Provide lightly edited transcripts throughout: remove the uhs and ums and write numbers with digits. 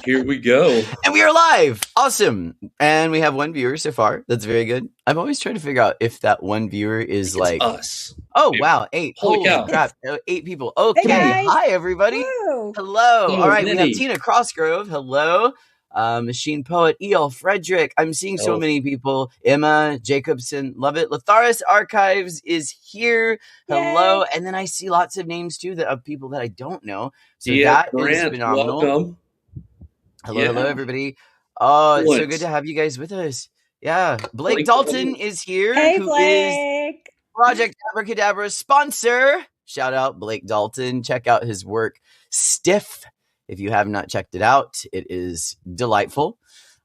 Here we go. And we are live. Awesome. And we have one viewer so far. That's very good. I've always tried to figure out if that one viewer is like us. Oh, wow. 8. Holy cow. Crap. 8 people. Okay. Hey, hi, everybody. Woo. Hello. All right. Lenny. We have Tina Crossgrove. Hello. Machine Poet, E.L. Frederick. I'm seeing so many people. Emma Jacobson. Love it. Letharis Archives is here. Hello. Yay. And then I see lots of names, too, of people that I don't know. So Yeah, that Grant, is phenomenal. welcome. Hello, everybody. Oh, it's so Excellent. good to have you guys with us. Yeah. Blake Blake Dalton Dalton. is here. Hey, who is Blake. Project Abracadabra sponsor. Shout out Blake Dalton. Check out his work, Stiff. If you have not checked it out, it is delightful.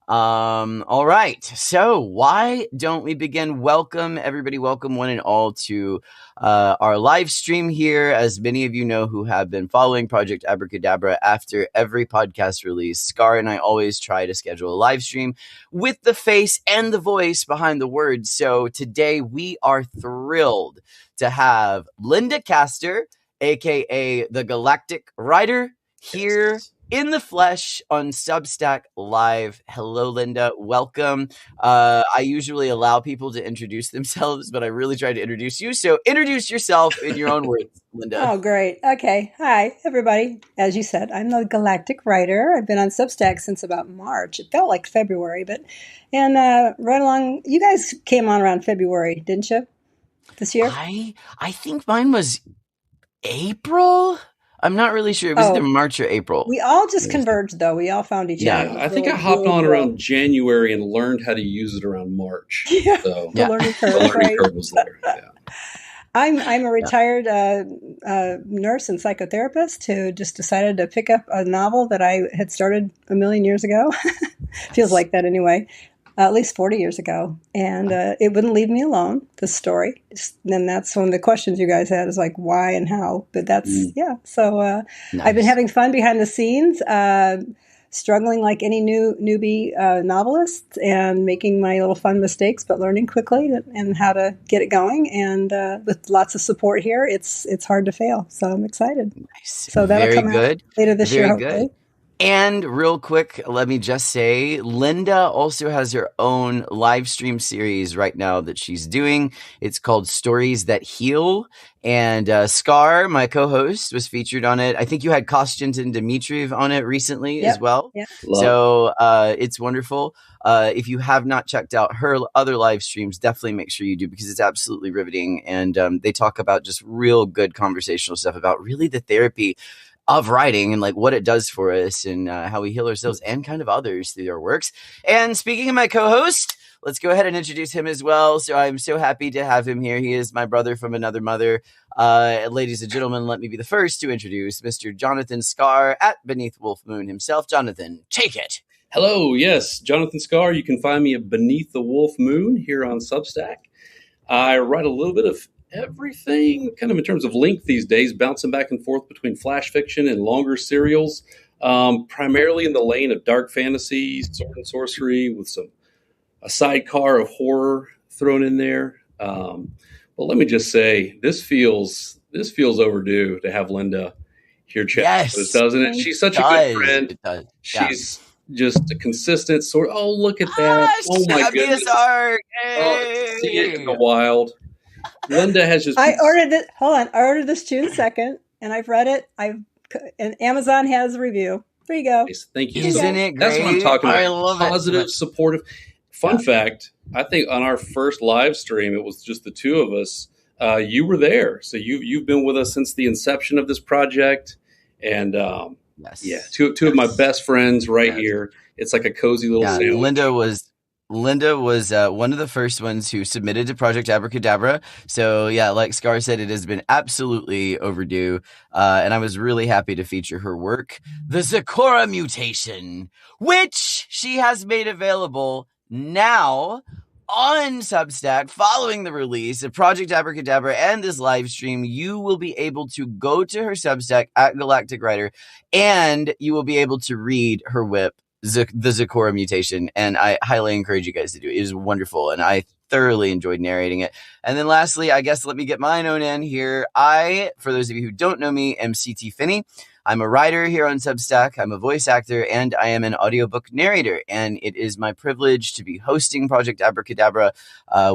All right. So why don't we begin? Welcome, everybody. Welcome one and all to our live stream here. As many of you know who have been following Project Abracadabra, after every podcast release, Scar and I always try to schedule a live stream with the face and the voice behind the words. So today we are thrilled to have Linda Castor, aka the Galactic Writer, here in the flesh on Substack Live. Hello, Linda. Welcome. I usually allow people to introduce themselves, but I really tried to introduce you. So introduce yourself in your own words, Linda. Oh, great. Okay. Hi, everybody. As you said, I'm the Galactic Writer. I've been on Substack since about March. It felt like February, and right along, you guys came on around February, didn't you? This year? I think mine was April. I'm not really sure. It was either March or April. We all just converged, though. We all found each other. Yeah, I think I hopped on around January and learned how to use it around March. Yeah, So the learning curve. the learning curve was there. Yeah. I'm a retired nurse and psychotherapist who just decided to pick up a novel that I had started a million years ago. Feels like that anyway. At least 40 years ago. And it wouldn't leave me alone, the story. And that's one of the questions you guys had is like, why and how? But that's, So Nice. I've been having fun behind the scenes, struggling like any newbie novelist and making my little fun mistakes, but learning quickly and how to get it going. And with lots of support here, it's hard to fail. So I'm excited. Nice. So that'll Very come good. out later this year, Very hopefully. good. And real quick, let me just say, Linda also has her own live stream series right now that she's doing. It's called Stories That Heal. And Scar, my co-host, was featured on it. I think you had Konstantin Dmitriev on it recently as well. Yep. So it's wonderful. If you have not checked out her other live streams, definitely make sure you do, because it's absolutely riveting. And they talk about just real good conversational stuff about really the therapy of writing and like what it does for us and how we heal ourselves and kind of others through our works. And speaking of my co-host, let's go ahead and introduce him as well. So I'm so happy to have him here. He is my brother from another mother. Ladies and gentlemen, let me be the first to introduce Mr. Jonathan Scar at Beneath Wolf Moon himself. Jonathan, take it. Hello, yes, Jonathan Scar. You can find me at Beneath the Wolf Moon here on Substack. I write a little bit of everything kind of in terms of length these days, bouncing back and forth between flash fiction and longer serials, primarily in the lane of dark fantasy, sword and sorcery, with a sidecar of horror thrown in there. But let me just say, this feels overdue to have Linda here chat. Yes, doesn't it? She's such a good friend. It does. She's just a consistent sort. Oh, look at that! Oh my goodness! Art. See it in the wild. Linda has just. I ordered it. Hold on. I ordered this June 2nd, and I've read it. And Amazon has a review. There you go. Thank you. Isn't it great? That's what I'm talking about. I love Positive, it. supportive. Fun fact, I think on our first live stream, it was just the two of us. You were there. So you've been with us since the inception of this project. And two of my best friends right here. It's like a cozy little sandwich. Linda was one of the first ones who submitted to Project Abracadabra. So yeah, like Scar said, it has been absolutely overdue. And I was really happy to feature her work, The Zecora Mutation, which she has made available now on Substack following the release of Project Abracadabra and this live stream. You will be able to go to her Substack at Galactic Writer, and you will be able to read her whip, the Zecora Mutation, and I highly encourage you guys to do it. It is wonderful, and I thoroughly enjoyed narrating it. And then lastly, I guess let me get mine own in here. I, for those of you who don't know me, am CT Finney. I'm a writer here on Substack. I'm a voice actor, and I am an audiobook narrator. And it is my privilege to be hosting Project Abracadabra.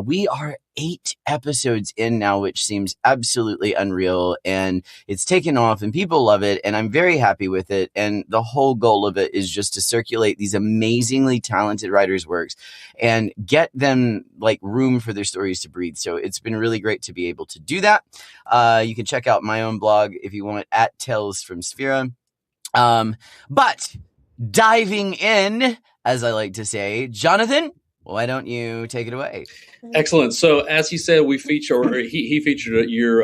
We are 8 episodes in now, which seems absolutely unreal, and it's taken off and people love it, and I'm very happy with it. And the whole goal of it is just to circulate these amazingly talented writers' works and get them like room for their stories to breathe. So it's been really great to be able to do that. You can check out my own blog if you want at Tales from Sphera. But diving in, as I like to say, Jonathan, why don't you take it away? Excellent. So as he said, he featured your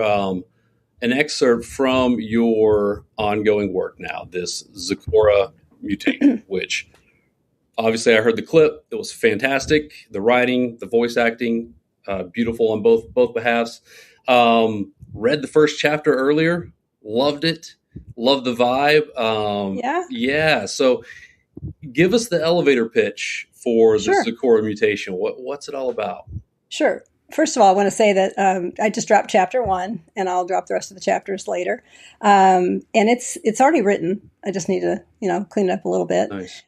an excerpt from your ongoing work now, this Zecora mutation, which obviously I heard the clip. It was fantastic. The writing, the voice acting, beautiful on both behalves. Read the first chapter earlier, loved it, loved the vibe. Yeah. So give us the elevator pitch for the Zecora mutation. What's it all about? Sure. First of all, I want to say that I just dropped chapter 1, and I'll drop the rest of the chapters later. And it's already written. I just need to, clean it up a little bit. Nice.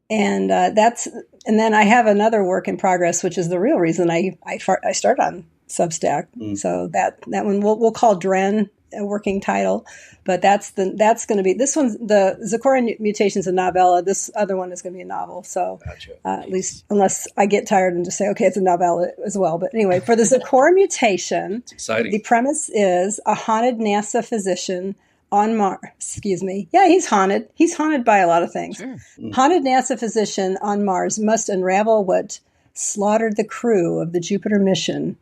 And and then I have another work in progress, which is the real reason I started on Substack. So that one we'll call Dren a working title, but that's going to be this one. The Zecora mutation is a novella. This other one is going to be a novel. So Gotcha. At least unless I get tired and just say, okay, it's a novella as well. But anyway, for the Zecora mutation, it's exciting. The premise is a haunted NASA physician on Mars. Excuse me. Yeah, he's haunted. He's haunted by a lot of things. Sure. Haunted NASA physician on Mars must unravel what slaughtered the crew of the Jupiter mission.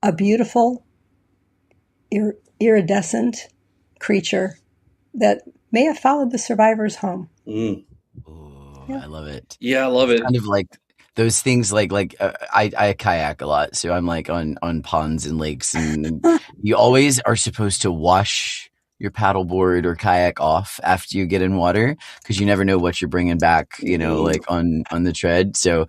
A beautiful, iridescent creature that may have followed the survivors home. Oh, yeah. I love it. Yeah, I love it. Kind of like those things I kayak a lot. So I'm like on ponds and lakes, and you always are supposed to wash your paddleboard or kayak off after you get in water, because you never know what you're bringing back, like on the tread. So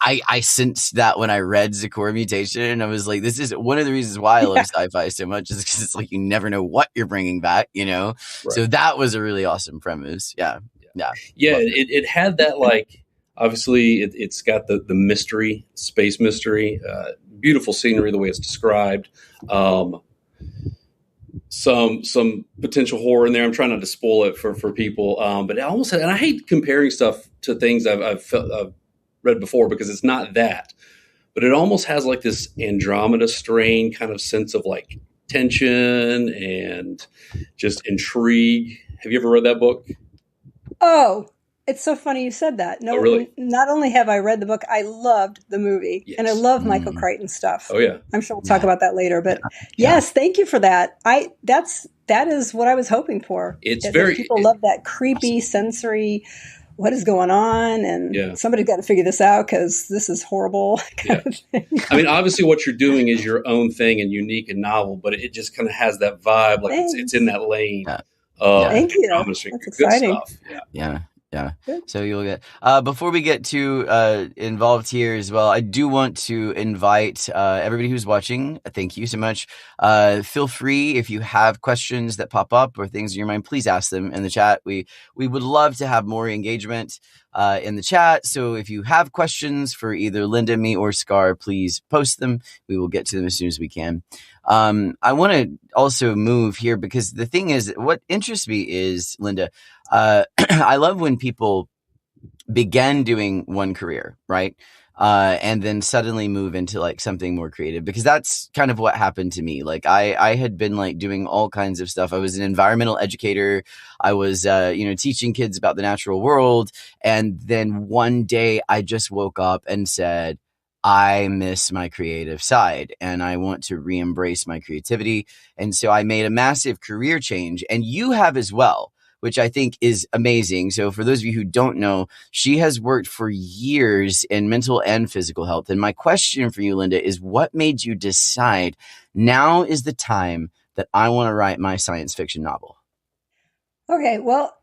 I sensed that when I read Zecora mutation, and I was like, this is one of the reasons why I love sci-fi so much, is because it's like you never know what you're bringing back, Right. So that was a really awesome premise. Yeah. It had that, like, obviously it's got the mystery, space mystery, beautiful scenery, the way it's described. Some potential horror in there. I'm trying not to spoil it for people, but it almost had, and I hate comparing stuff to things I've read before, because it's not that, but it almost has like this Andromeda strain kind of sense of like tension and just intrigue. Have you ever read that book? Oh, it's so funny you said that. No, really? Not only have I read the book, I loved the movie, and I love Michael Crichton stuff. Oh yeah, I'm sure we'll talk about that later. But yes, thank you for that. That is what I was hoping for. People love that creepy, sensory. What is going on? And somebody's got to figure this out, because this is horrible. Kind of thing. I mean, obviously, what you're doing is your own thing and unique and novel, but it just kind of has that vibe, like it's in that lane. Thank you. That's exciting. Stuff. Yeah. So you'll get, before we get too involved here as well, I do want to invite everybody who's watching. Thank you so much. Feel free, if you have questions that pop up or things in your mind, please ask them in the chat. We would love to have more engagement in the chat. So if you have questions for either Linda, me, or Scar, please post them. We will get to them as soon as we can. I want to also move here, because the thing is, what interests me is, Linda, I love when people begin doing one career, right? And then suddenly move into like something more creative, because that's kind of what happened to me. Like I had been like doing all kinds of stuff. I was an environmental educator. I was, teaching kids about the natural world. And then one day I just woke up and said, I miss my creative side and I want to re-embrace my creativity. And so I made a massive career change, and you have as well, which I think is amazing. So for those of you who don't know, she has worked for years in mental and physical health. And my question for you, Linda, is what made you decide now is the time that I want to write my science fiction novel? Okay, well,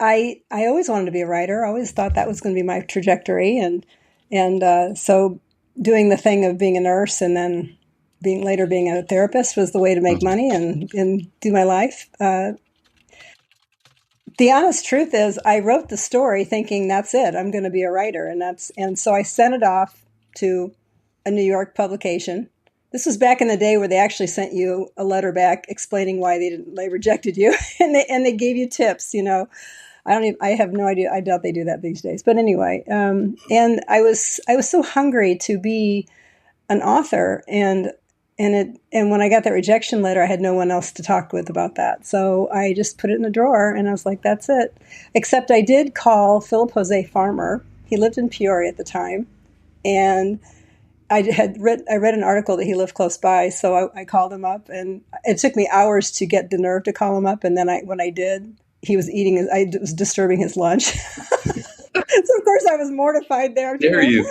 I always wanted to be a writer. I always thought that was going to be my trajectory. And so doing the thing of being a nurse and then being a therapist was the way to make money and do my life. The honest truth is, I wrote the story thinking that's it. I'm going to be a writer, and so I sent it off to a New York publication. This was back in the day where they actually sent you a letter back explaining why they rejected you, and they gave you tips. I have no idea. I doubt they do that these days. But anyway, and I was so hungry to be an author, and when I got that rejection letter, I had no one else to talk with about that. So I just put it in a drawer, and I was like, that's it. Except I did call Philip Jose Farmer. He lived in Peoria at the time, and I read an article that he lived close by, so I called him up, and it took me hours to get the nerve to call him up. And then when I did, he was I was disturbing his lunch. So of course I was mortified there. Dare you?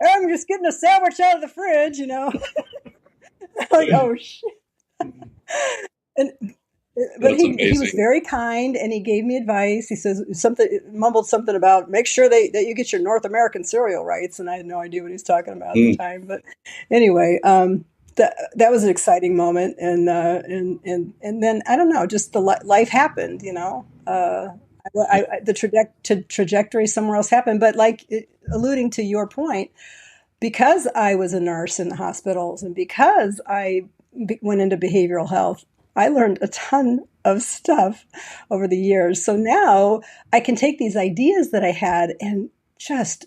I'm just getting a sandwich out of the fridge, like, oh shit. And but he was very kind, and he gave me advice. He says mumbled something about make sure that you get your North American cereal rights, and I had no idea what he was talking about at the time. But anyway, that was an exciting moment, and then I don't know, just the life happened, the trajectory somewhere else happened. But alluding to your point, because I was a nurse in the hospitals, and because I went into behavioral health, I learned a ton of stuff over the years. So now I can take these ideas that I had and just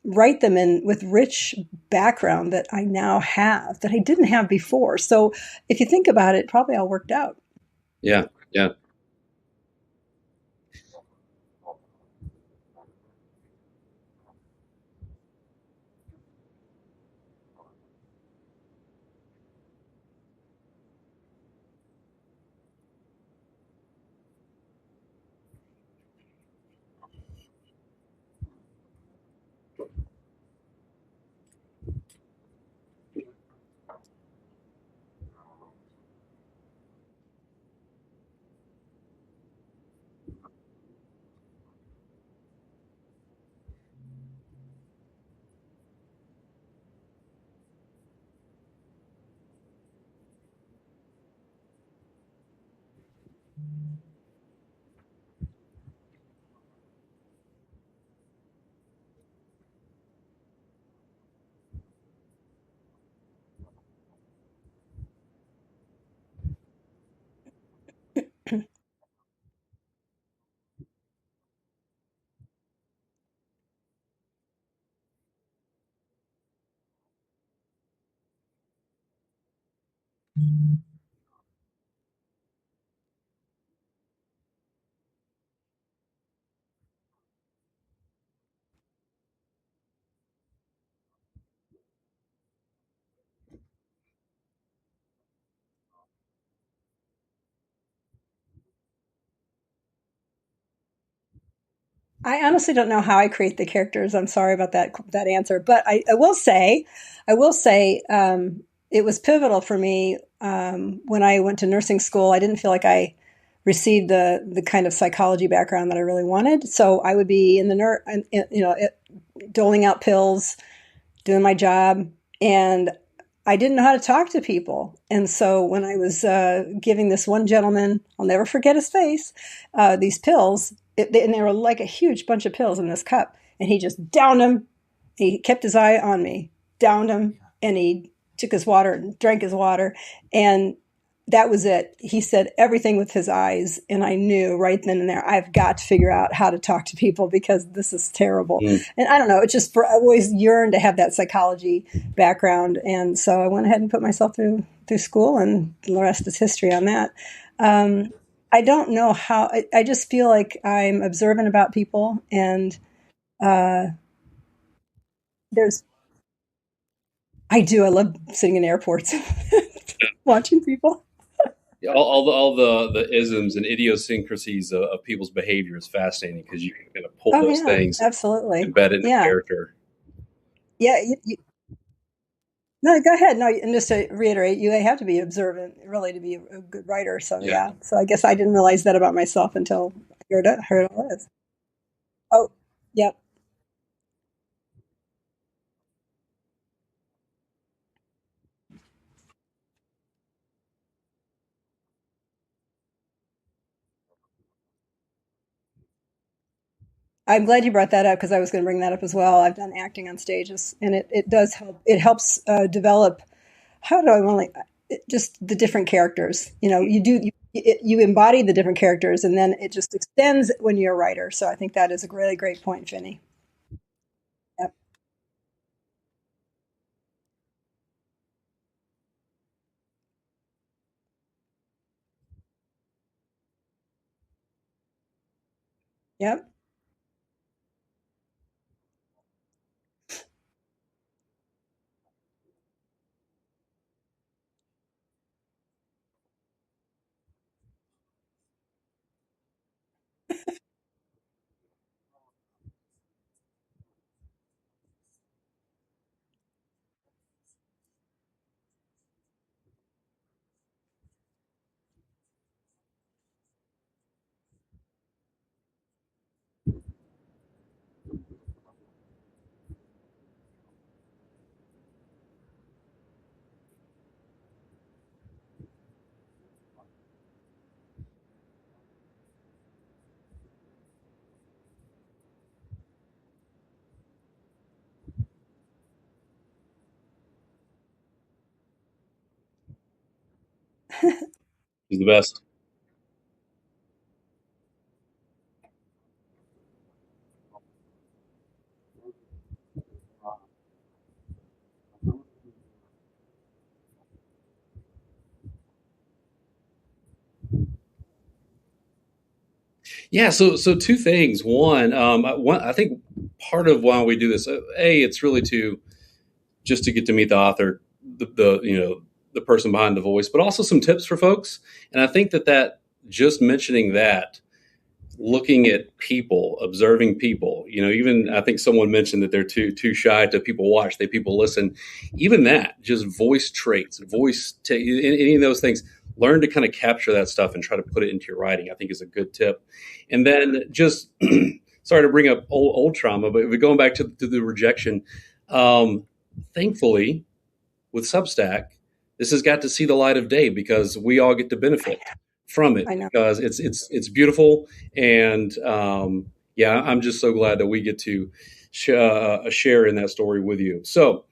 write them in with rich background that I now have that I didn't have before. So if you think about it, probably all worked out. Yeah. Yeah. I honestly don't know how I create the characters. I'm sorry about that answer, but I will say, it was pivotal for me when I went to nursing school. I didn't feel like I received the kind of psychology background that I really wanted. So I would be in the doling out pills, doing my job, and I didn't know how to talk to people. And so when I was giving this one gentleman, I'll never forget his face, these pills, and they were like a huge bunch of pills in this cup, and he just downed them. He kept his eye on me, downed them, and he took his water and drank his water, and that was it. He said everything with his eyes, and I knew right then and there, I've got to figure out how to talk to people because this is terrible. And I don't know, it's just I always yearned to have that psychology background, and so I went ahead and put myself through school, and the rest is history on that. I don't know how. I just feel like I'm observant about people, and uh, there's. I do. I love sitting in airports, watching people. All the isms and idiosyncrasies of people's behavior is fascinating because you can kind of pull Oh those yeah, things, absolutely. embed it in the Yeah, character. yeah. No, go ahead. No, and just to reiterate, you have to be observant, really, to be a good writer. So Yeah. yeah. So I guess I didn't realize that about myself until I heard all this. Oh, yep. I'm glad you brought that up because I was going to bring that up as well. I've done acting on stages, and it does help. It helps develop. How do I want to just the different characters? You embody the different characters, and then it just extends when you're a writer. So I think that is a really great point, Finny. Yep. Yep. He's the best. Yeah. So two things. One, I think part of why we do this, it's really to just to get to meet the author, the person behind the voice, but also some tips for folks. And I think that just mentioning that, looking at people, observing people, even I think someone mentioned that they're too shy to people watch, they people listen. Even that, just voice traits, any of those things. Learn to kind of capture that stuff and try to put it into your writing. I think is a good tip. And then just sorry to bring up old trauma, but going back to the rejection, thankfully with Substack, this has got to see the light of day because we all get to benefit from it I know. because it's beautiful. And yeah, I'm just so glad that we get to share in that story with you. So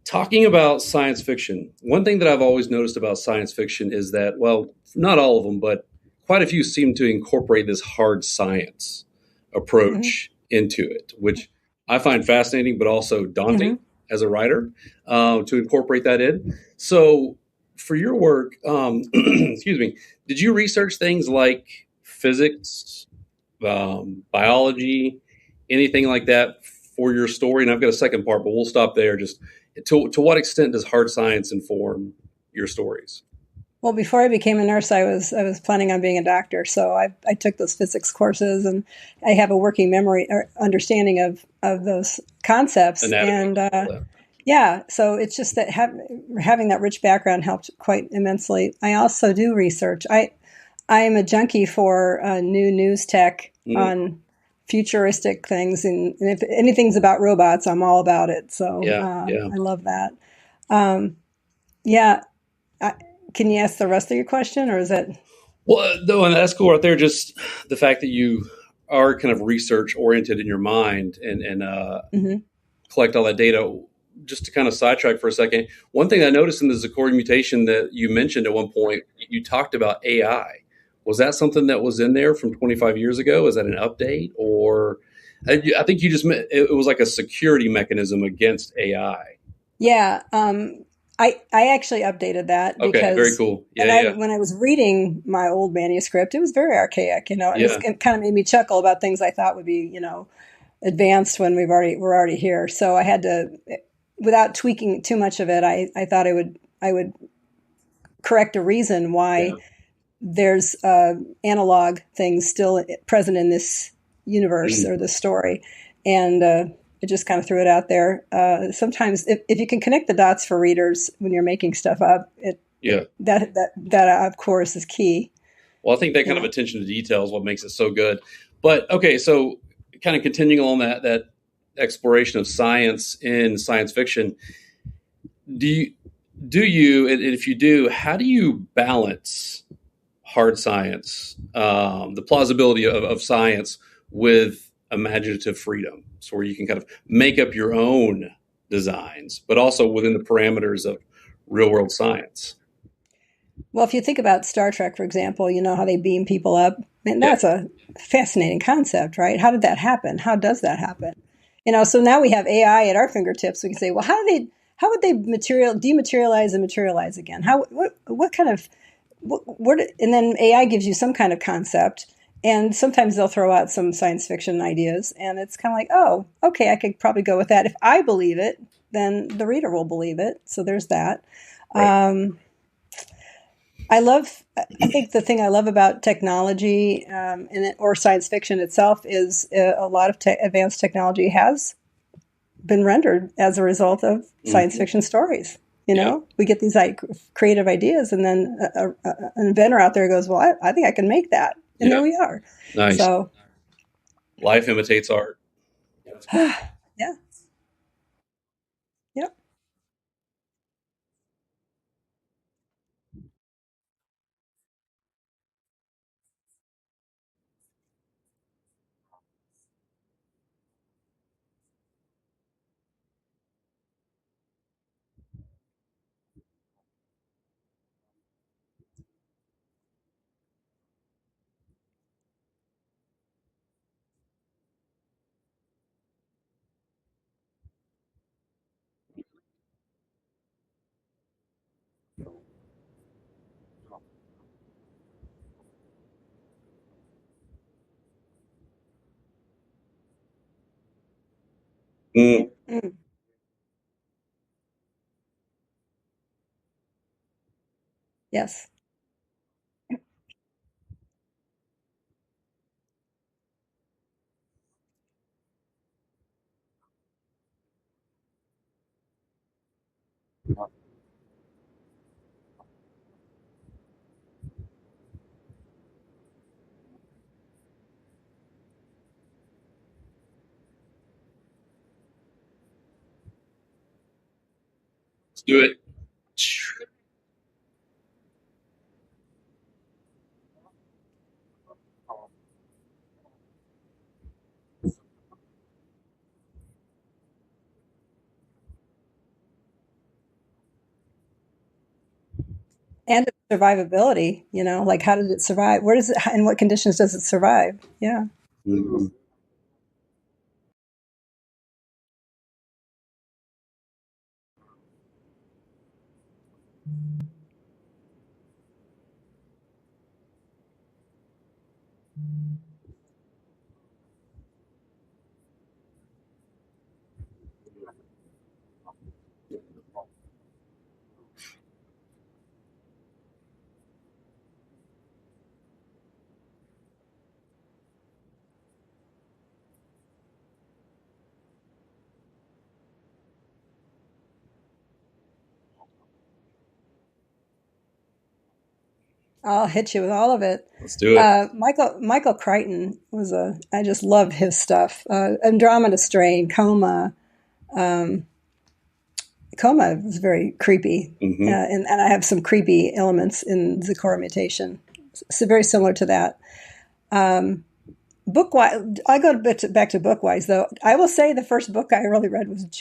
talking about science fiction, one thing that I've always noticed about science fiction is that, well, not all of them, but quite a few seem to incorporate this hard science Hmm. approach into it, which I find fascinating, but also Hmm. daunting as a writer to incorporate that in. So, for your work, excuse me, did you research things like physics, biology, anything like that for your story? And I've got a second part, but we'll stop there. Just to what extent does hard science inform your stories? Well, before I became a nurse, I was planning on being a doctor, so I took those physics courses, and I have a working memory or understanding of those concepts. Anatomy, And all that. yeah, so it's just that having that rich background helped quite immensely. I also do research. I am a junkie for new news tech Mm, on futuristic things, and if anything's about robots, I'm all about it. So yeah, yeah. I love that. Um, yeah, I, can you ask the rest of your question, or is that? Well, though, and that's cool right there. Just the fact that you are kind of research oriented in your mind and Mhm. collect all that data. Just to kind of sidetrack for a second, one thing I noticed in the Zecori mutation that you mentioned at one point, you talked about AI. Was that something that was in there from 25 years ago? Is that an update, or I think you just meant it was like a security mechanism against AI? Yeah, I actually updated that Okay, very because cool. Yeah, yeah, when I was reading my old manuscript, it was very archaic, and yeah. it kind of made me chuckle about things I thought would be, advanced when we're already here. So I had to, without tweaking too much of it, I thought I would correct a reason why Yeah. there's analog things still present in this universe Mm, or this story, and I just kind of threw it out there. Sometimes, if you can connect the dots for readers when you're making stuff up, yeah. that of course is key. Well, I think that You kind of know. attention to detail is what makes it so good. But okay, so kind of continuing on that exploration of science in science fiction, do you and if you do, how do you balance hard science, the plausibility of science with imaginative freedom. So where you can kind of make up your own designs, but also within the parameters of real world science. Well, if you think about Star Trek, for example, you know how they beam people up. And that's a fascinating concept, right? How did that happen? How does that happen? You know, so now we have AI at our fingertips. We can say, well, how would they dematerialize and materialize again? What kind of, and then AI gives you some kind of concept, and sometimes they'll throw out some science fiction ideas, and it's kind of like, oh, okay, I could probably go with that. If I believe it, then the reader will believe it. So there's that. Right. I think the thing I love about technology or science fiction itself is a lot of advanced technology has been rendered as a result of science fiction stories. You know, we get these creative ideas, and then an inventor out there goes, well, I think I can make that. And there we are. Nice. So life imitates art. Yeah. Yep. Mm. Yes. Let's do it. And its survivability, you know, like how did it survive? Where does it, in what conditions does it survive? Yeah. Mm-hmm. I'll hit you with all of it. Let's do it. Michael Crichton I just love his stuff. Andromeda Strain, Coma. Coma was very creepy. Mm-hmm. And I have some creepy elements in Zecora Mutation. So very similar to that. Bookwise, I go back to Bookwise, though. I will say the first book I really read was is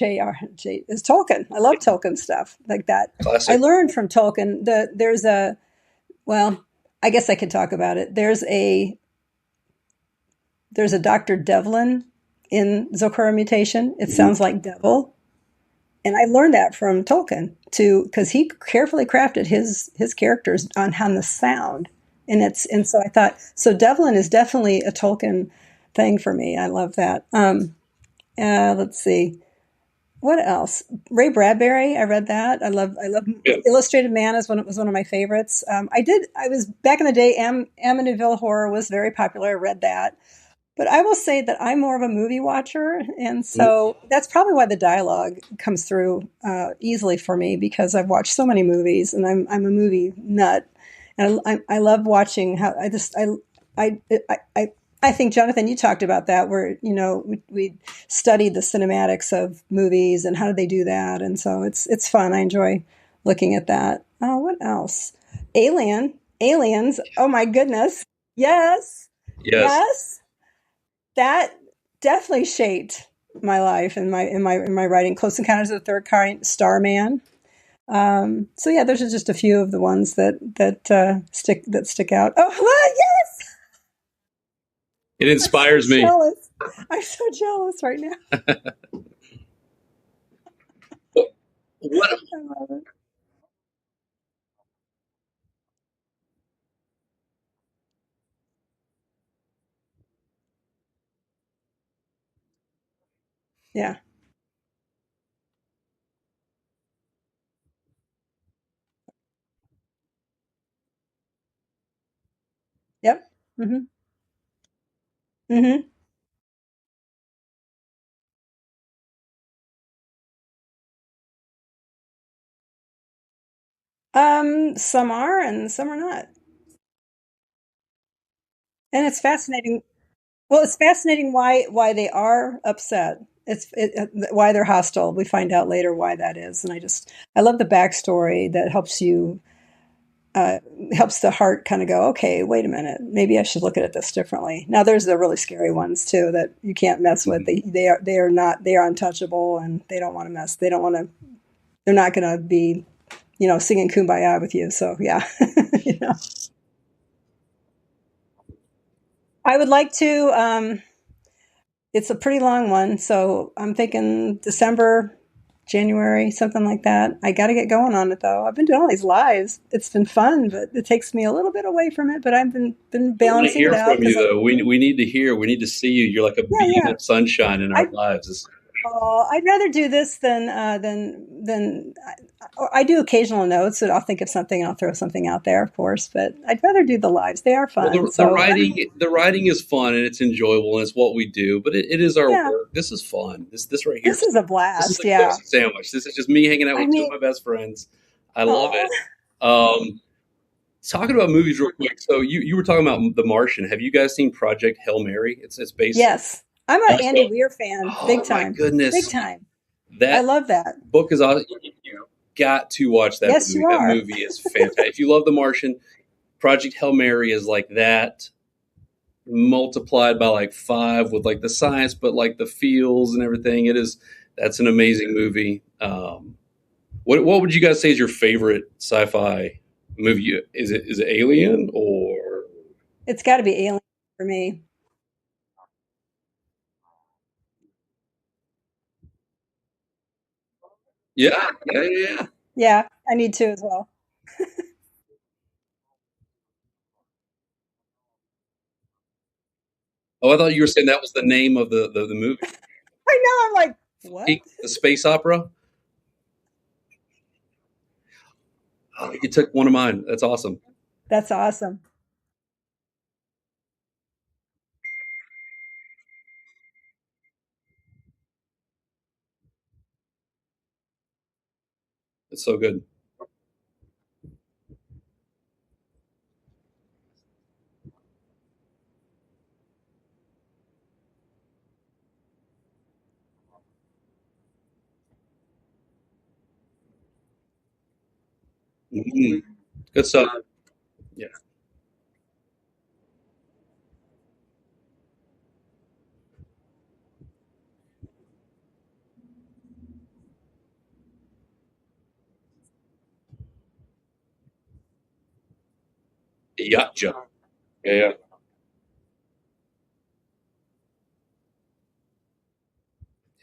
Tolkien. I love Tolkien stuff like that. Classic. I learned from Tolkien. I guess I could talk about it. There's a Dr. Devlin in Zecora Mutation. It sounds like devil. And I learned that from Tolkien because he carefully crafted his characters on the sound. And so I thought, so Devlin is definitely a Tolkien thing for me. I love that. Let's see. What else? Ray Bradbury. I read that. I love Illustrated Man was one of my favorites. I was back in the day, Amityville Horror was very popular. I read that. But I will say that I'm more of a movie watcher, and so that's probably why the dialogue comes through easily for me, because I've watched so many movies, and I'm a movie nut, and I love watching how I think, Jonathan, you talked about that, where we studied the cinematics of movies and how did they do that, and so it's fun. I enjoy looking at that. Oh, what else? Aliens. Oh my goodness, yes. That definitely shaped my life and my writing. Close Encounters of the Third Kind, Starman. So yeah, those are just a few of the ones that stick out. Oh, well, yes, It I'm so inspires me. jealous. I'm so jealous right now. What I love it. Yeah. Yep. Mhm. Mhm. Some are and some are not, and it's fascinating. Well, it's fascinating why they are upset. Why they're hostile. We find out later why that is, and I love the backstory that uh, helps the heart kind of go, okay, wait a minute, maybe I should look at this differently. Now, there's the really scary ones too that you can't mess with. They are untouchable, and they don't want to mess. They don't want to. They're not going to be, singing "Kumbaya" with you. So yeah, you know. I would like to. It's a pretty long one, so I'm thinking December, January, something like that. I got to get going on it though. I've been doing all these lives. It's been fun, but it takes me a little bit away from it. But I've been I want to balancing it hear out from you because though. We need to hear. We need to see you. You're like a yeah, beam yeah. of sunshine in our I lives. I'd rather do this than I do occasional notes. And I'll think of something and I'll throw something out there, of course. But I'd rather do the lives. They are Well, fun. the So writing is fun and it's enjoyable and it's what we do. But it is our yeah, work. This is fun. This right here. this is a This is blast. a Yeah. Pepsi sandwich. This is just me hanging out I with two of mean, my best friends. I love oh, it. Um, Talking about movies real quick. So you were talking about The Martian. Have you guys seen Project Hail Mary? It's based yes. I'm an also. Andy Weir fan, big Oh my time, big goodness, time. I that love that. book is awesome. You got to watch that Yes, movie. you That are. movie is fantastic. If you love The Martian, Project Hail Mary is like that multiplied by like five with like the science, but like the feels and everything. That's an amazing movie. What would you guys say is your favorite sci-fi movie? Is it Alien or It's got to be Alien for me. yeah. Yeah, I need to as well. Oh, I thought you were saying that was the name of the movie, I know. I'm like, what? the space opera. Oh, you took one of mine. That's awesome. That's awesome. It's so good. Mhm. Good stuff. Yeah. Yacht. Yeah.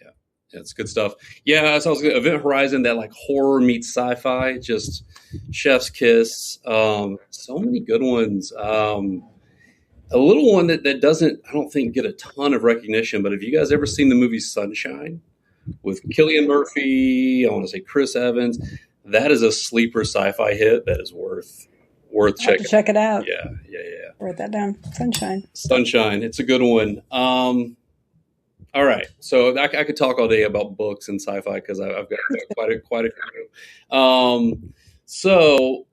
Yeah, it's good stuff. Yeah, so I was Event Horizon, that like horror meets sci-fi, just chef's kiss. So many good ones. A little one that doesn't, I don't think, get a ton of recognition. But have you guys ever seen the movie Sunshine with Killian Murphy? I want to say Chris Evans. That is a sleeper sci-fi hit that is worth I'll have to checking. check it out. Yeah. Write that down. Sunshine. Sunshine, it's a good one. All right, so I could talk all day about books and sci-fi because I've got quite a few. So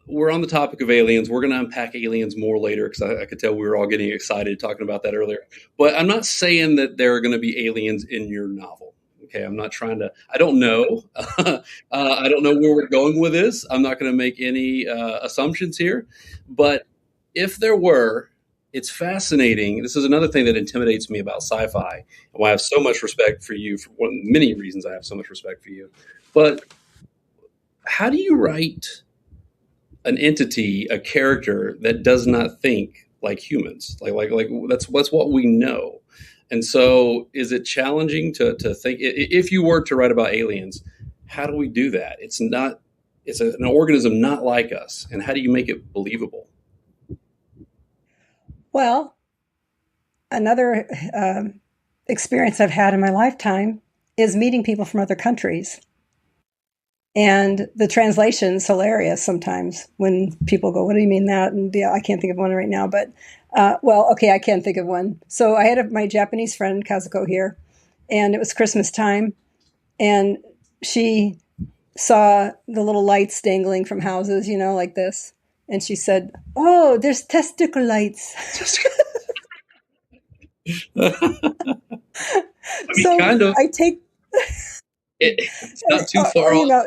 we're on the topic of aliens. We're going to unpack aliens more later because I could tell we were all getting excited talking about that earlier. But I'm not saying that there are going to be aliens in your novel. Okay, I'm not trying to. I don't know. I don't know where we're going with this. I'm not going to make any assumptions here. But if there were, it's fascinating. This is another thing that intimidates me about sci-fi, and why I have so much respect for you. For one, many reasons, I have so much respect for you. But how do you write an entity, a character that does not think like humans? Like that's what we know. And so, is it challenging to think if you were to write about aliens? How do we do that? It's not. It's an organism not like us, and how do you make it believable? Well, another experience I've had in my lifetime is meeting people from other countries. And the translation's hilarious sometimes when people go, "What do you mean that?" And yeah, I can't think of one right now, but well, okay, I can think of one. So I had my Japanese friend Kazuko here, and it was Christmas time, and she saw the little lights dangling from houses, like this, and she said, "Oh, there's testicle lights." I mean, So kind of. I take It's not too far off.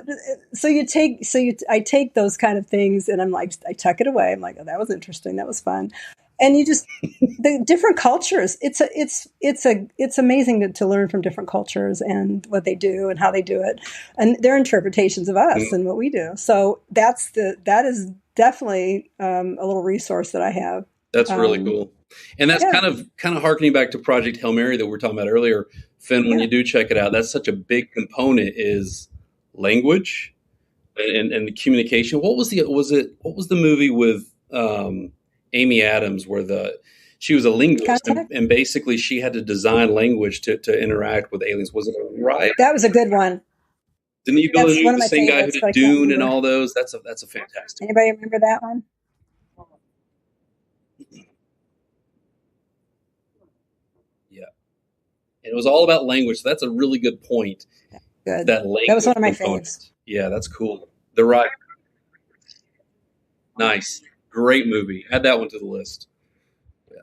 I take those kind of things and I'm like, I tuck it away. I'm like, oh, that was interesting. That was fun. And you just, the different cultures, it's amazing to learn from different cultures and what they do and how they do it and their interpretations of us and what we do. So that is definitely a little resource that I have. That's really cool. And that's Yeah. kind of harkening back to Project Hail Mary that we were talking about earlier. Finn, when Yeah. you do check it out, that's such a big component is language and the communication. What was the movie with Amy Adams where she was a linguist and basically she had to design language to interact with aliens? Was it Arrival? That was a good one. Didn't you That's believe one of the my same guy who favorites, did but I can't Dune and remember. all those? That's a fantastic. Anybody remember that one? Yeah. And it was all about language. So that's a really good point. Good. That language That was one of my component. faves. Yeah, that's cool. The Right. Nice. Great movie. Add that one to the list. Yeah.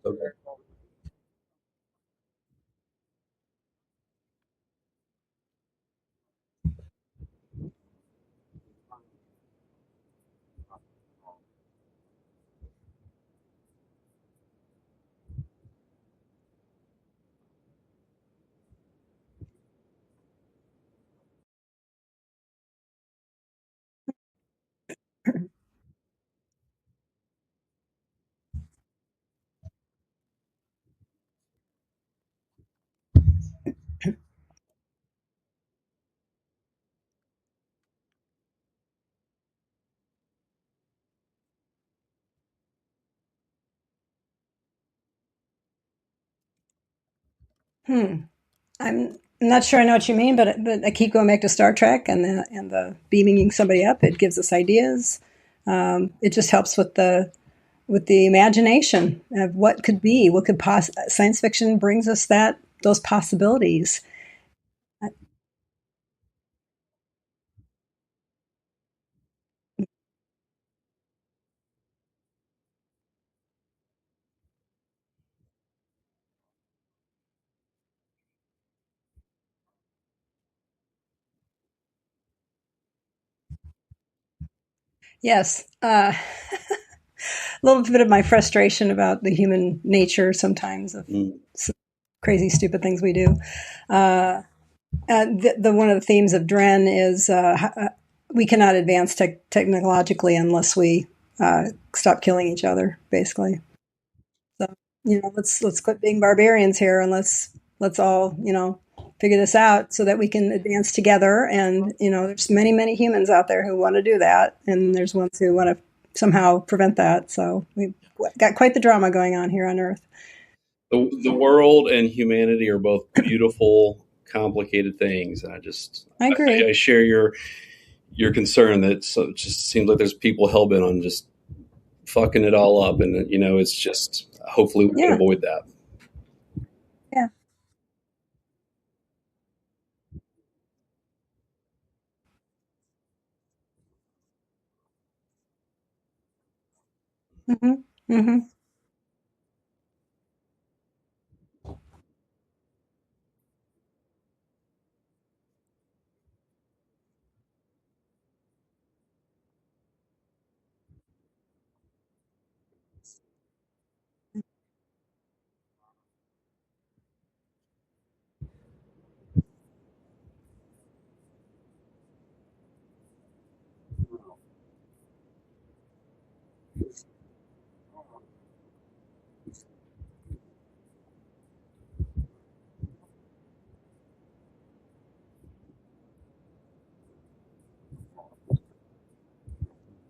Okay. I'm not sure I know what you mean, but I keep going back to Star Trek and the beaming somebody up. It gives us ideas. It just helps with the imagination of what could be, what could science fiction brings us those possibilities. Yes, a little bit of my frustration about the human nature sometimes of some crazy, stupid things we do. One of the themes of Dren is we cannot advance technologically unless we stop killing each other, basically. So let's quit being barbarians here and let's all figure this out so that we can advance together. And there's many humans out there who want to do that, and there's ones who want to somehow prevent that. So we've got quite the drama going on here on Earth. The world and humanity are both beautiful, complicated things, and I agree. I share your concern that it just seems like there's people hell bent on just fucking it all up, and it's just hopefully we can avoid that. Yeah. Hmm. Hmm.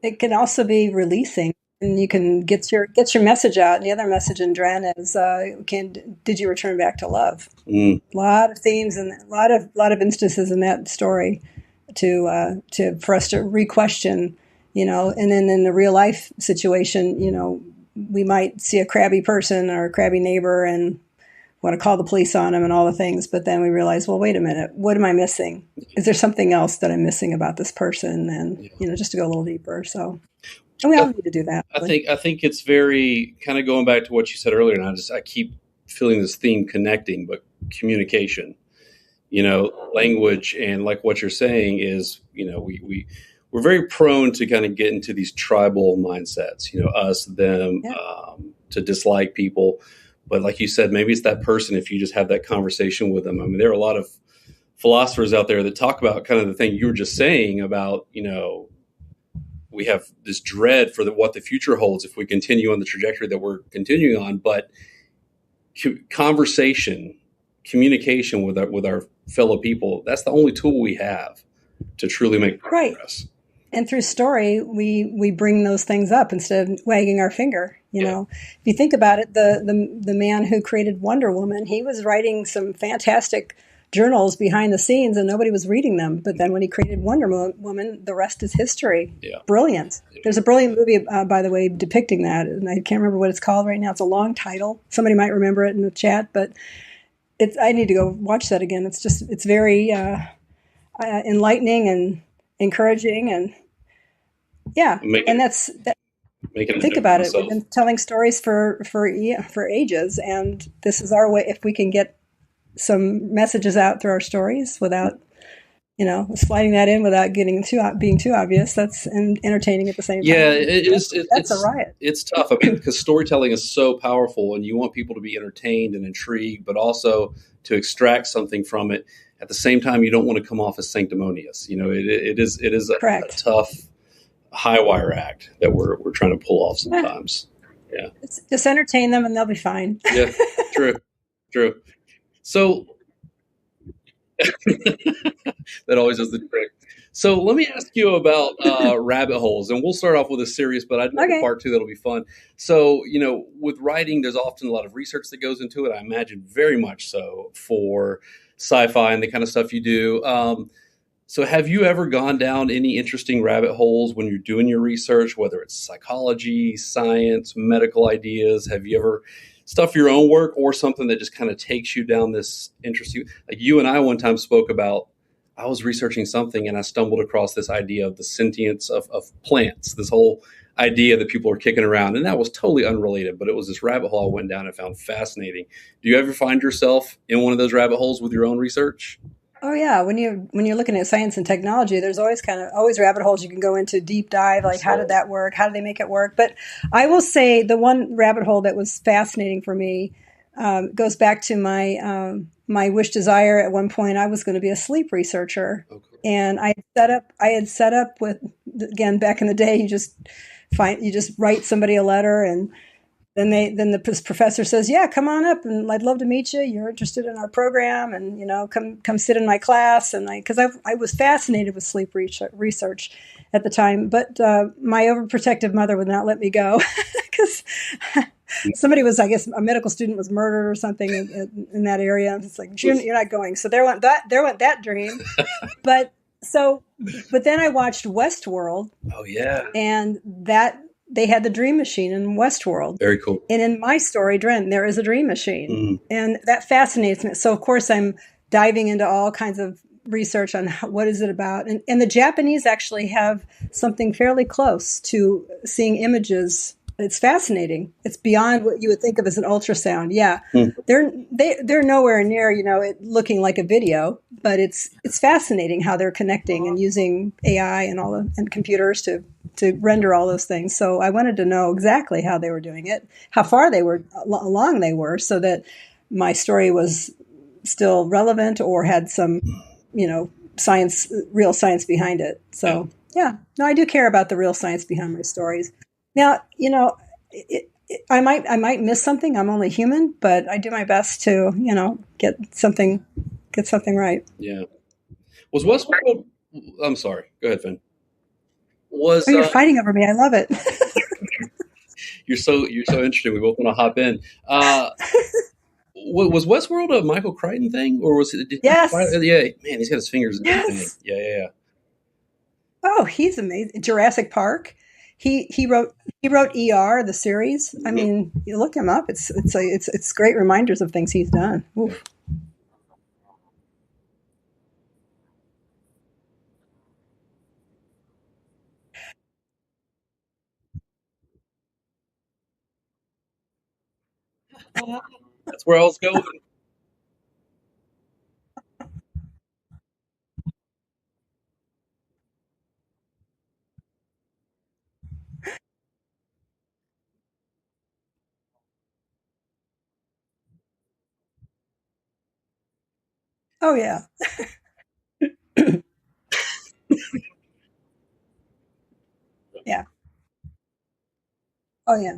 It can also be releasing, and you can get your message out. And the other message in Dren is, can did you return back to love? Mm. A lot of themes and a lot of instances in that story to for us to re-question, and then in the real life situation, we might see a crabby person or a crabby neighbor and want to call the police on them and all the things, but then we realize, well, wait a minute, what am I missing? Is there something else that I'm missing about this person? And just to go a little deeper. So, and we all need to do that. Really. I think it's very kind of going back to what you said earlier, and I keep feeling this theme connecting, but communication, language, and like what you're saying is, we're very prone to kind of get into these tribal mindsets, us, them, Yeah. To dislike people. But like you said, maybe it's that person if you just have that conversation with them. I mean, there are a lot of philosophers out there that talk about kind of the thing you were just saying about, we have this dread for what the future holds if we continue on the trajectory that we're continuing on. But conversation, communication with our fellow people, that's the only tool we have to truly make progress. Right. And through story, we bring those things up instead of wagging our finger. If you think about it, the man who created Wonder Woman, he was writing some fantastic journals behind the scenes, and nobody was reading them. But then when he created Wonder Woman, the rest is history. Yeah. Brilliant. There's a brilliant movie, by the way, depicting that, and I can't remember what it's called right now. It's a long title. Somebody might remember it in the chat, but I need to go watch that again. It's very enlightening and encouraging, and think about it. We've been telling stories for ages, and this is our way. If we can get some messages out through our stories without, sliding that in without being too obvious, that's entertaining at the same time. Yeah, that's a riot. It's tough. I mean, because storytelling is so powerful, and you want people to be entertained and intrigued, but also to extract something from it. At the same time, you don't want to come off as sanctimonious. It is a tough high wire act that we're trying to pull off sometimes. Yeah. Just entertain them and they'll be fine. Yeah, true. So that always does the trick. So let me ask you about rabbit holes, and we'll start off with a serious, but I do have a part two that'll be fun. So, with writing, there's often a lot of research that goes into it. I imagine very much so for sci-fi and the kind of stuff you do. So have you ever gone down any interesting rabbit holes when you're doing your research, whether it's psychology, science, medical ideas? Have you ever stuff your own work or something that just kind of takes you down this interesting, like you and I one time spoke about, I was researching something and I stumbled across this idea of the sentience of plants, this whole idea that people are kicking around. And that was totally unrelated, but it was this rabbit hole I went down and found fascinating. Do you ever find yourself in one of those rabbit holes with your own research? Oh yeah, when you're looking at science and technology, there's always rabbit holes you can go into, deep dive, like how did that work? How did they make it work? But I will say the one rabbit hole that was fascinating for me goes back to my wish desire. At one point, I was going to be a sleep researcher, and I had set up with, again, back in the day, you just write somebody a letter, and then the professor says, "Yeah, come on up, and I'd love to meet you. You're interested in our program, and come sit in my class." And because I was fascinated with sleep research at the time, but my overprotective mother would not let me go because somebody was, I guess, a medical student was murdered or something in that area. It's like, you're not going. So there went that dream. But then I watched Westworld. Oh yeah, and they had the dream machine in Westworld. Very cool. And in my story, Dren, there is a dream machine. And that fascinates me. So, of course, I'm diving into all kinds of research on what is it about. And the Japanese actually have something fairly close to seeing images it's fascinating. It's beyond what you would think of as an ultrasound. Yeah, Hmm. they're nowhere near it looking like a video, but it's fascinating how they're connecting and using AI and and computers to render all those things. So I wanted to know exactly how they were doing it, how far they were along they were, so that my story was still relevant or had some science, real science behind it. So yeah, no, I do care about the real science behind my stories. Now, I might miss something. I'm only human, but I do my best to get something right. Yeah. Was Westworld? I'm sorry. Go ahead, Finn. Was Oh, you're fighting over me. I love it. you're so interesting. We both want to hop in. Was Westworld a Michael Crichton thing, or was it? Yes. Yeah, man, he's got his fingers in everything. Yes. Yeah. Oh, he's amazing. Jurassic Park. He wrote ER, the series. I mean, you look him up. It's great reminders of things he's done. Oof. That's where I was going. Oh yeah. Yeah. Oh yeah.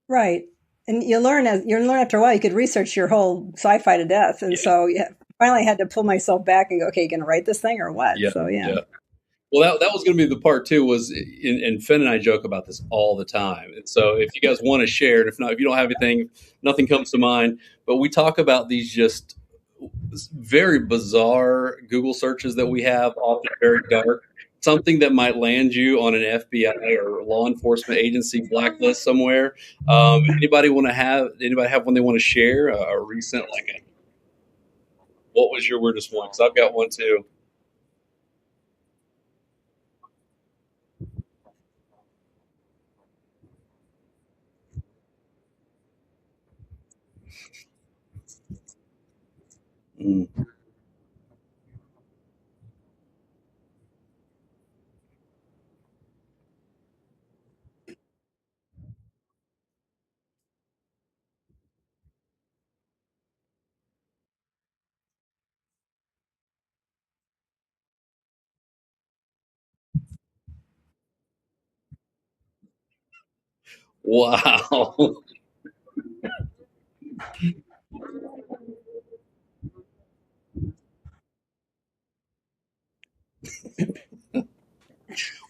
Right. And you learn after a while. You could research your whole sci-fi to death, and so yeah, finally had to pull myself back and go, okay, you gonna write this thing or what? Yeah. So yeah. Well, that was going to be the part too. And Finn and I joke about this all the time. And so, if you guys want to share, and if not, if you don't have anything, nothing comes to mind. But we talk about these just very bizarre Google searches that we have, often very dark. Something that might land you on an FBI or law enforcement agency blacklist somewhere. Anybody have one they want to share? A recent what was your weirdest one? Because I've got one too. Mm. Wow.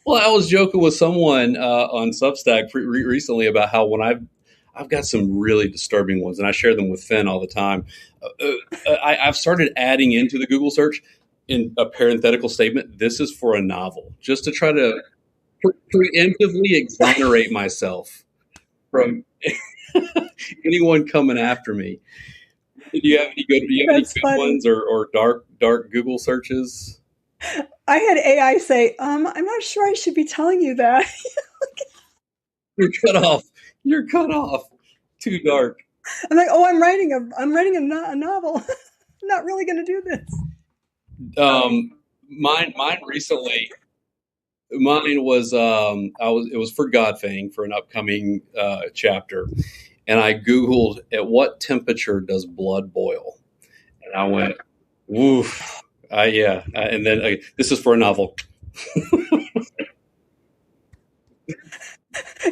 Well, I was joking with someone on Substack recently about how when I've got some really disturbing ones, and I share them with Finn all the time. I've started adding into the Google search in a parenthetical statement. This is for a novel, just to try to preemptively exonerate myself from anyone coming after me. Do you have any good? Do you have any That's good funny. ones or dark Google searches? I had AI say, I'm not sure I should be telling you that. You're cut off. You're cut off. Too dark. I'm like, oh, I'm writing a novel. I'm not really going to do this. Mine recently. Mine was it was for Godfang for an upcoming chapter, and I Googled at what temperature does blood boil, and I went, woof, yeah, and then this is for a novel.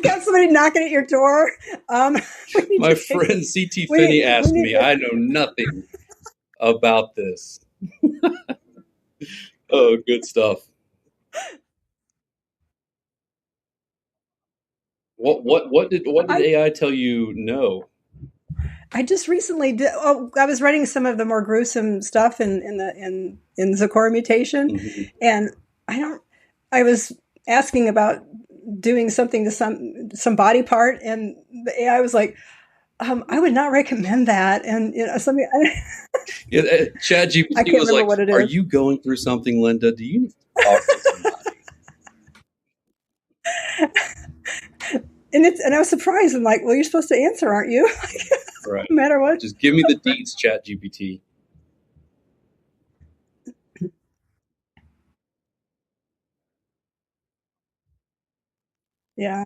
Got somebody knocking at your door. My friend CT Finney asked me. I know nothing about this. Oh, good stuff. What did AI tell you? No. I just recently did. Oh, I was writing some of the more gruesome stuff in Zecora Mutation, and I was asking about doing something to some body part, and the AI was like, I would not recommend that. And something. Yeah, Chat I GPT can't was remember like, what it "Are is. you going through something, Linda? Do you need to talk to somebody?" And I was surprised. I'm like, well, you're supposed to answer, aren't you? Right. No matter what. Just give me the deets, Chat GPT. Yeah.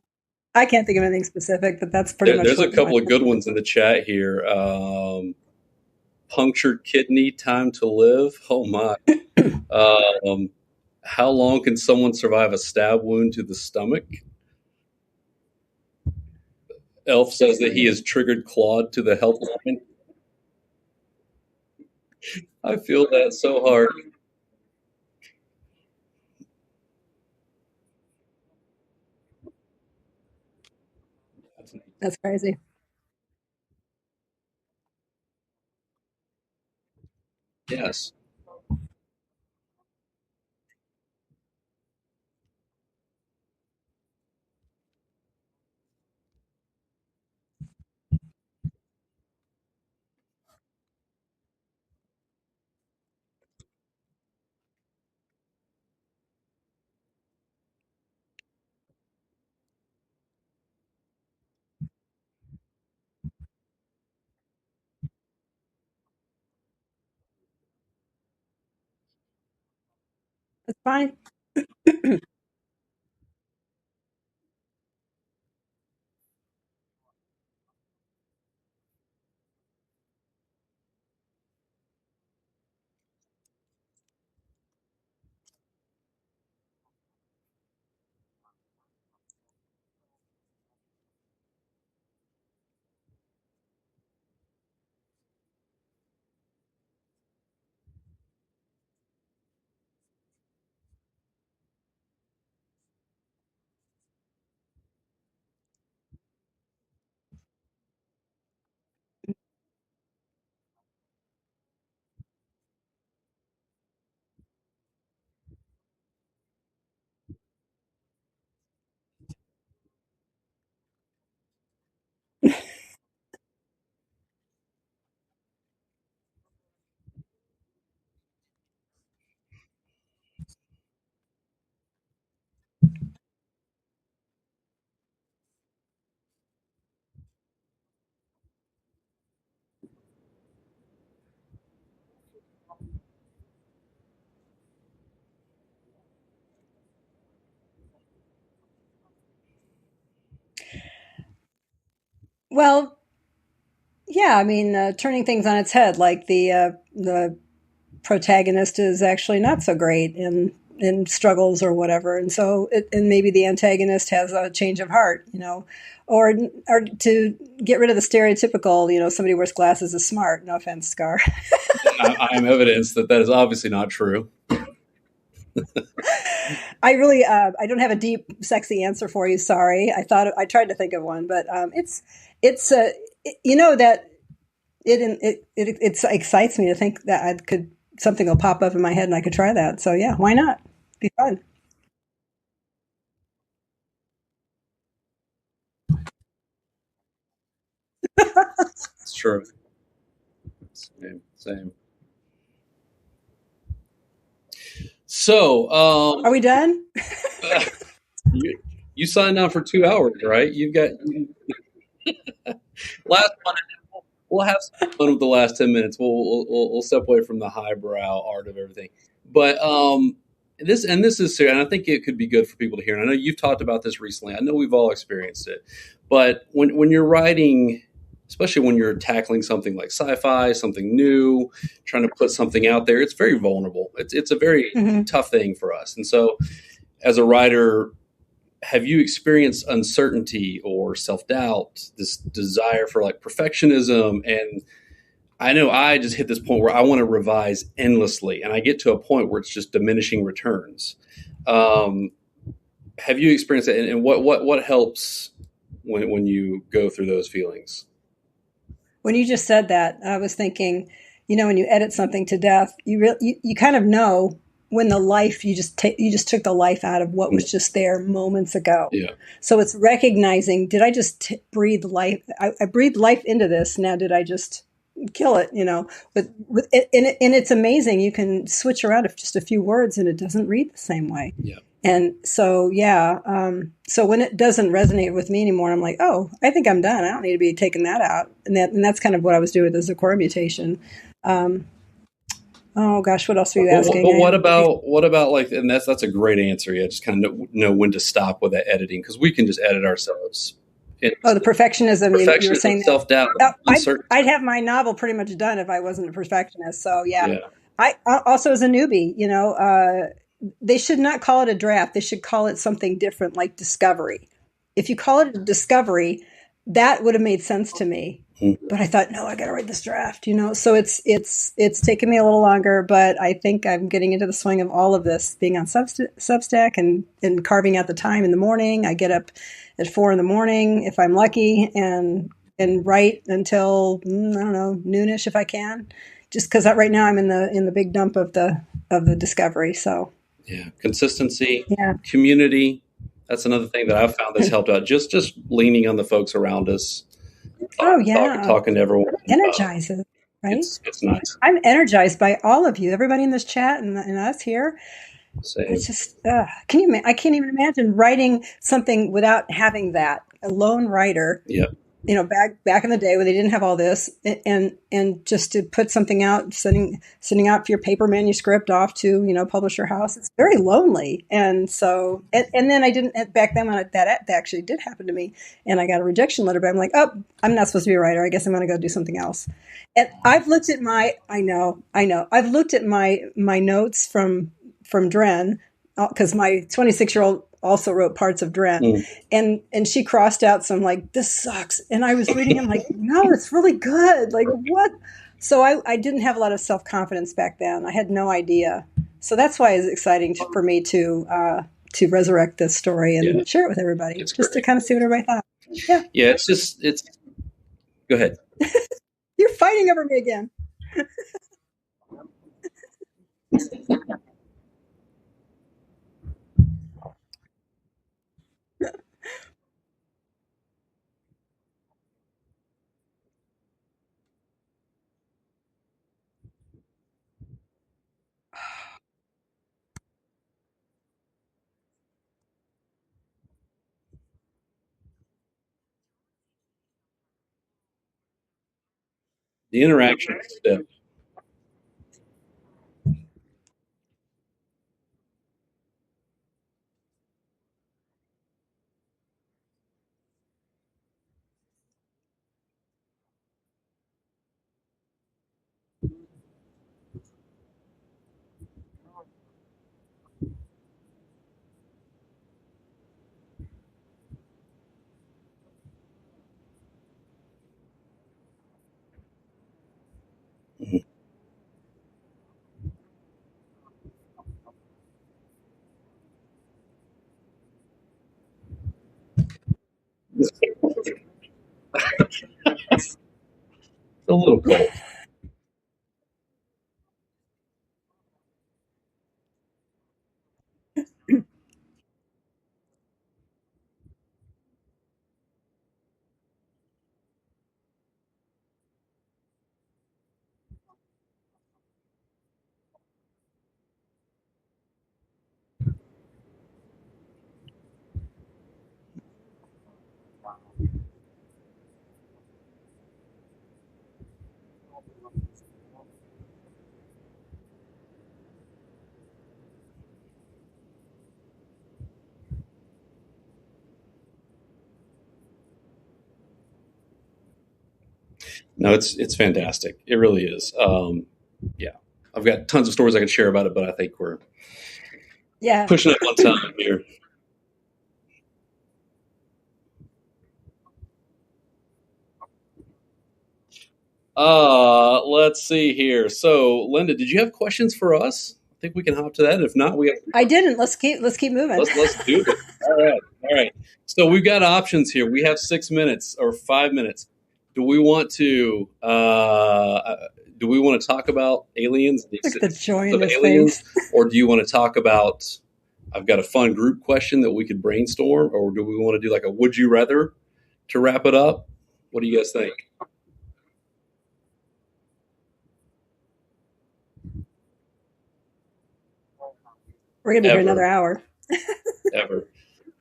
I can't think of anything specific, but that's pretty much There's a what my. couple of good ones in the chat here. Punctured kidney, time to live. Oh my. Um, how long can someone survive a stab wound to the stomach? Elf says that he has triggered Claude to the helpline. I feel that so hard. That's crazy. Yes. That's fine. Well, yeah, I mean, turning things on its head, like the protagonist is actually not so great in struggles or whatever, and and maybe the antagonist has a change of heart, or to get rid of the stereotypical, somebody wears glasses is smart. No offense, Scar. I am evidence that that is obviously not true. I don't have a deep, sexy answer for you. Sorry, I tried to think of one, but it's that it excites me to think that I could something will pop up in my head and I could try that. So yeah, why not? Be fun. It's true. Same, same. So, Are we done? you signed on for 2 hours, right? You've got last one. We'll have some fun with the last 10 minutes. We'll step away from the highbrow art of everything, but this is serious, and I think it could be good for people to hear. And I know you've talked about this recently. I know we've all experienced it, but when you're writing, especially when you're tackling something like sci-fi, something new, trying to put something out there, it's very vulnerable. It's a very Hmm. tough thing for us, and so as a writer, have you experienced uncertainty or self-doubt, this desire for like perfectionism? And I know I just hit this point where I want to revise endlessly, and I get to a point where it's just diminishing returns. um, have you experienced that, and what helps when you go through those feelings? When you just said that, I was thinking, when you edit something to death, you kind of know when the life you just took the life out of what was just there moments ago. Yeah. So it's recognizing, did I just breathe life? I breathed life into this. Now, did I just kill it, and it's amazing. You can switch around just a few words and it doesn't read the same way. Yeah. And so, yeah. So when it doesn't resonate with me anymore, I'm like, oh, I think I'm done. I don't need to be taking that out. And that's kind of what I was doing with the Zecora mutation. Oh gosh, what else were you asking? But what about like, and that's a great answer. Yeah, just kind of know when to stop with that editing, because we can just edit ourselves. The perfectionism. You were saying self-doubt. I'd have my novel pretty much done if I wasn't a perfectionist. So yeah. I also, as a newbie, they should not call it a draft. They should call it something different, like discovery. If you call it a discovery, that would have made sense to me. But I thought, no, I got to write this draft, So it's taken me a little longer, but I think I'm getting into the swing of all of this, being on Substack and carving out the time in the morning. I get up at 4 a.m. if I'm lucky, and write until I don't know, noonish if I can. Just because right now I'm in the big dump of the discovery. So yeah, consistency, community. That's another thing that I've found that's helped out. Just leaning on the folks around us. Talking to everyone. Energizes, right? It's nice. I'm energized by all of you, everybody in this chat and us here. Same. It's just, I can't even imagine writing something without having that. A lone writer. Yeah. Back in the day when they didn't have all this, and just to put something out, sending out your paper manuscript off to publisher house, it's very lonely. And so, and then I didn't back then when that actually did happen to me, and I got a rejection letter. But I'm like, oh, I'm not supposed to be a writer. I guess I'm going to go do something else. And I've looked at I know. I've looked at my notes from Dren, because my 26-year-old also wrote parts of Dren, and she crossed out some, like, this sucks, and I was reading, I'm like, no, it's really good, like, what? So I didn't have a lot of self-confidence back then. I had no idea. So that's why it's exciting for me to resurrect this story and share it with everybody, just to kind of see what everybody thought. Yeah, it's go ahead. You're fighting over me again. The interaction step. It's a little cold. No, it's fantastic. It really is. Yeah, I've got tons of stories I could share about it, but I think we're pushing up on time here. Let's see here. So, Linda, did you have questions for us? I think we can hop to that. If not, I didn't. Let's keep moving. Let's do it. All right. So we've got options here. We have 6 minutes or 5 minutes. Do we want to talk about aliens? The joy of aliens, or do you want to talk about? I've got a fun group question that we could brainstorm, or do we want to do like a would you rather to wrap it up? What do you guys think? We're gonna be here another ever, hour. ever.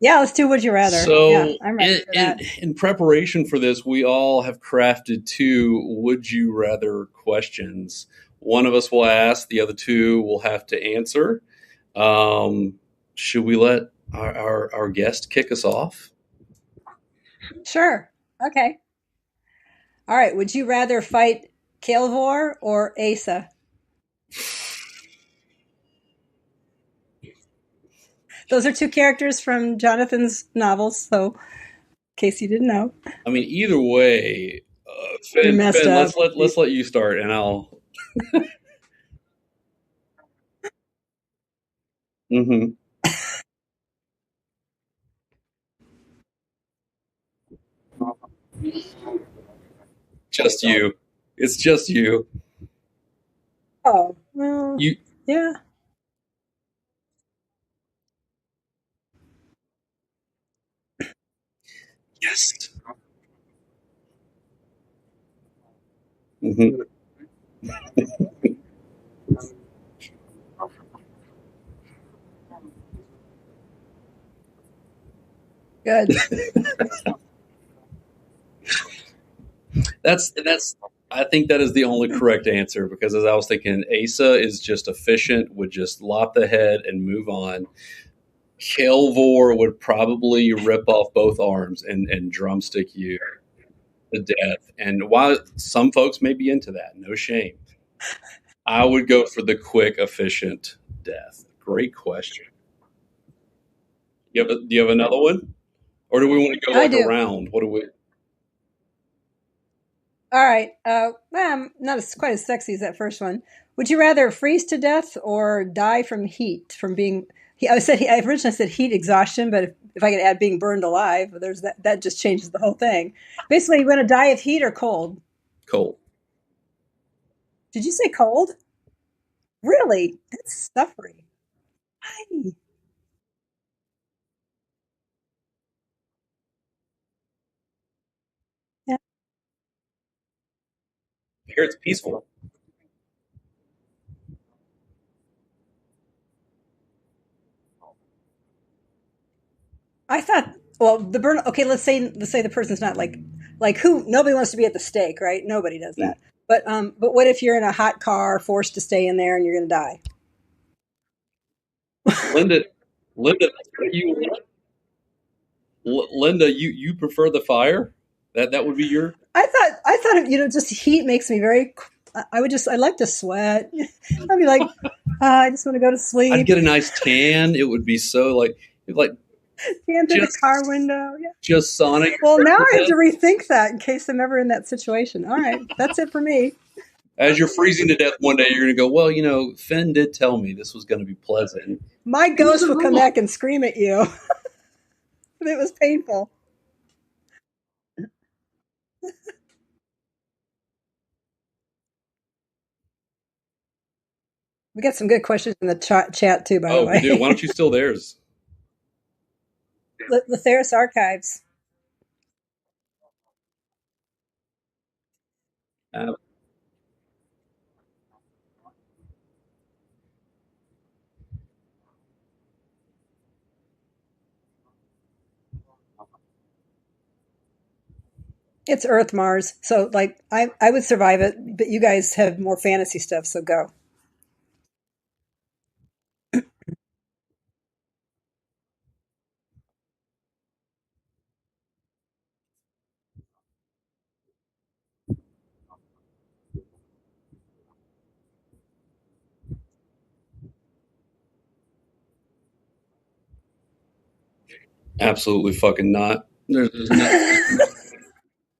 Yeah, let's do Would You Rather. Yeah, So, I'm ready for that. in preparation for this, we all have crafted two Would You Rather questions. One of us will ask, the other two will have to answer. Um, should we let our guest kick us off? Sure. Okay. All right. Would you rather fight Kael'vor or Asa? Those are two characters from Jonathan's novels, so in case you didn't know. I mean, either way, You're Finn, messed Finn, up. let's let you start, and I'll. Hmm. Just you. It's just you. Oh, well, You. yeah. Yes. Hmm. Good. That's. I think that is the only correct answer because as I was thinking, Asa is just efficient, would just lop the head and move on. Kelvor would probably rip off both arms and drumstick you to death. And while some folks may be into that, no shame, I would go for the quick, efficient death. Great question. Do you have another one? Or do we want to go I like do. around? What do we? All right. Well, not as quite as sexy as that first one. Would you rather freeze to death or die from heat? From being, I originally said heat exhaustion, but if I could add being burned alive, there's that. That just changes the whole thing. Basically, you want to die of heat or cold? Cold. Did you say cold? Really? That's suffering. Why? Yeah. Here it's peaceful. I thought. Well, the burn. Okay, let's say the person's not like who. Nobody wants to be at the stake, right? Nobody does Mm. that. But what if you're in a hot car, forced to stay in there, and you're going to die? Linda, Linda, Linda, you prefer the fire? That would be your. I thought just heat makes me very. I'd like to sweat. I'd be like, I just want to go to I'd sleep. get a nice tan. It would be so like Stand through the just car window. Yeah. just Sonic. Well, now I have to rethink that in case I'm ever in that situation. All right, that's it for me. As you're freezing to death one day, you're going to go, well, Finn did tell me this was going to be pleasant. My ghost will come back and scream at you. It was painful. We got some good questions in the chat too, by the Oh, we do. Why way. don't you steal theirs? Lathyrus Archives. Uh, It's Earth Mars, so like I would survive it, but you guys have more fantasy stuff, so go. absolutely fucking not. There's no.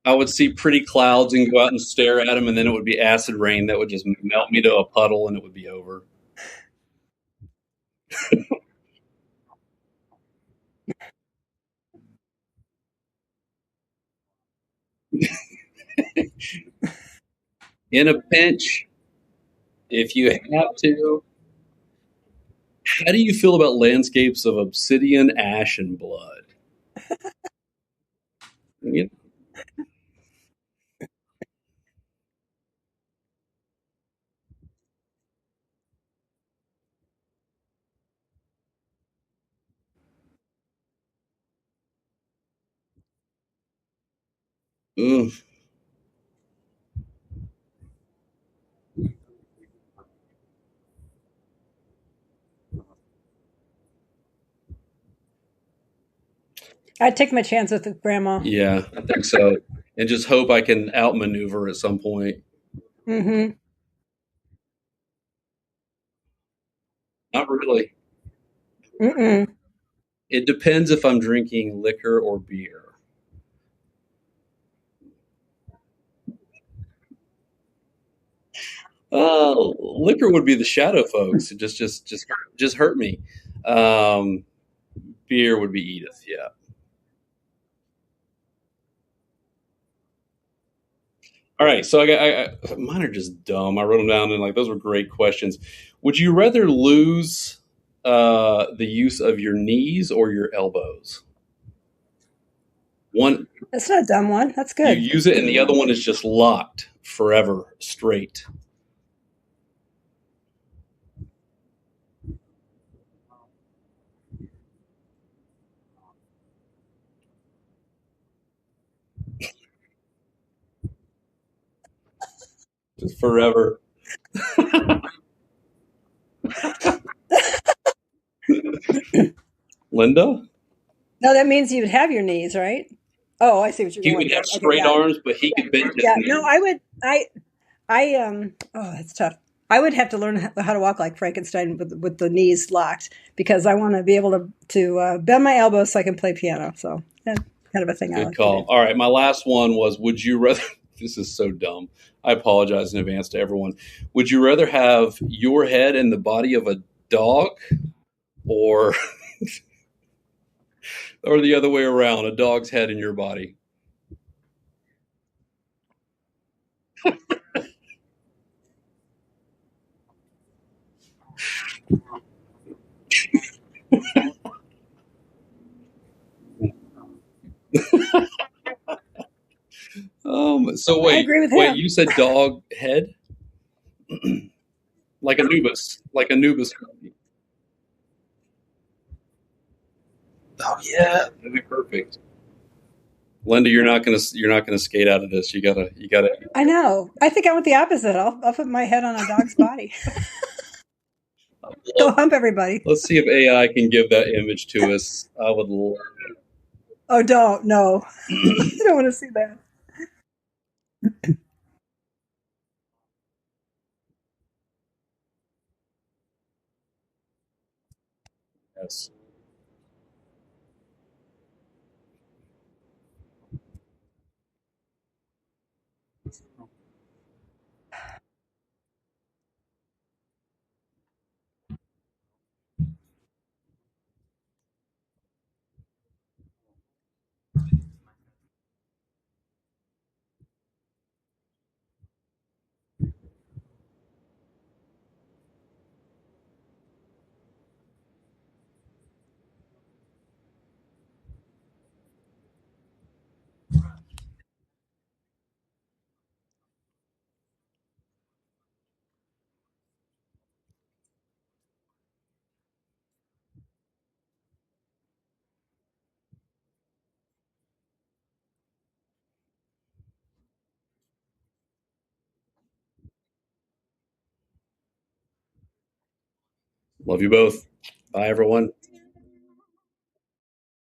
I would see pretty clouds and go out and stare at them, and then it would be acid rain that would just melt me to a puddle, and it would be over. In a pinch, if you have to. How do you feel about landscapes of obsidian, ash, and blood? You Ugh. I'd take my chance with grandma. Yeah, I think so. And just hope I can outmaneuver at some point. Mm-hmm. Not really. Mm-mm. It depends if I'm drinking liquor or beer. Liquor would be the shadow folks. It just hurt me. Um, beer would be Edith. Yeah. All right. So mine are just dumb. I wrote them down and like those were great questions. Would you rather lose the use of your knees or your elbows? One, That's not a dumb one. That's you good. use it, and the other one is just locked forever, straight. Just forever. Linda? No, that means you would have your knees, right? Oh, I see what you're He going would for. have Okay, straight yeah, arms, but he could bend his yeah. No, knees. I would. Oh, that's tough. I would have to learn how to walk like Frankenstein with the knees locked because I want to be able to bend my elbows so I can play piano. So that's kind of a thing I Good like to call. do. All right, my last one was: would you rather? This is so dumb. I apologize in advance to everyone. Would you rather have your head in the body of a dog, or or the other way around, a dog's head in your body? So I wait, agree with wait. him. You said dog head, like Anubis, like Anubis. Oh yeah, that'd be perfect. Linda, you're not gonna skate out of this. You gotta. I know. I think I want the opposite. I'll put my head on a dog's body. Go hump everybody. Let's see if AI can give that image to us. I would love Oh, don't. No. I it. don't want to see that. Yes. Love you both. Bye, everyone.